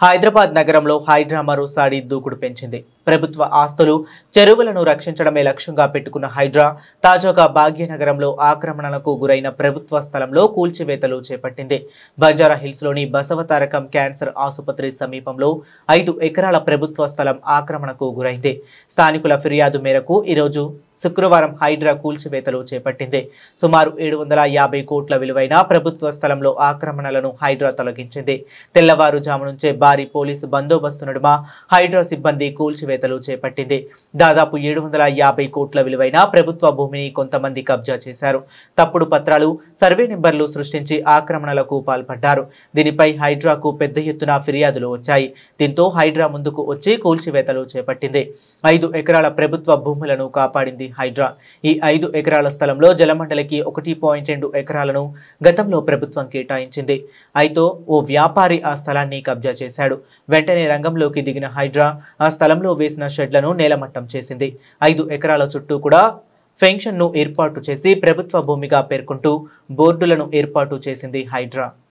హైదరాబాద్ నగరంలో హైడ్రా మరోసారి దూకుడు పెంచింది. ప్రభుత్వ ఆస్తులు, చెరువులను రక్షించడమే లక్ష్యంగా పెట్టుకున్న హైడ్రా తాజాగా భాగ్యనగరంలో ఆక్రమణలకు గురైన ప్రభుత్వ స్థలంలో కూల్చివేతలు చేపట్టింది. బంజారా హిల్స్లోని బసవతారకం క్యాన్సర్ ఆసుపత్రి సమీపంలో 5 ఎకరాల ప్రభుత్వ స్థలం ఆక్రమణకు గురైంది. స్థానికుల ఫిర్యాదు మేరకు ఈరోజు శుక్రవారం హైడ్రా కూల్చివేతలు చేపట్టింది. సుమారు 750 కోట్ల విలువైన ప్రభుత్వ స్థలంలో ఆక్రమణలను హైడ్రా తొలగించింది. తెల్లవారుజాము నుంచే భారీ పోలీసు బందోబస్తు నడుమ హైడ్రా సిబ్బంది కూల్చివేతలు చేపట్టింది. దాదాపు 750 కోట్ల విలువైన ప్రభుత్వ భూమిని కొంతమంది కబ్జా చేశారు. తప్పుడు పత్రాలు, సర్వే నెంబర్లు సృష్టించి ఆక్రమణలకు పాల్పడ్డారు. దీనిపై హైడ్రాకు పెద్ద ఎత్తున ఫిర్యాదులు వచ్చాయి. దీంతో హైడ్రా ముందుకు వచ్చి కూల్చివేతలు చేపట్టింది. 5 ఎకరాల ప్రభుత్వ భూములను కాపాడింది హైడ్రా. ఈ 5 ఎకరాల స్థలంలో జలమండలికి 1.2 ఎకరాలను గతంలో ప్రభుత్వం కేటాయించింది. అయితే ఓ వ్యాపారి ఆ స్థలాన్ని కబ్జా చేశాడు. వెంటనే రంగంలోకి దిగిన హైడ్రా ఆ స్థలంలో వేసిన షెడ్లను నేలమట్టం చేసింది. 5 ఎకరాల చుట్టూ కూడా ఫెన్షన్ను ఏర్పాటు చేసి ప్రభుత్వ భూమిగా పేర్కొంటూ బోర్డులను ఏర్పాటు చేసింది హైడ్రా.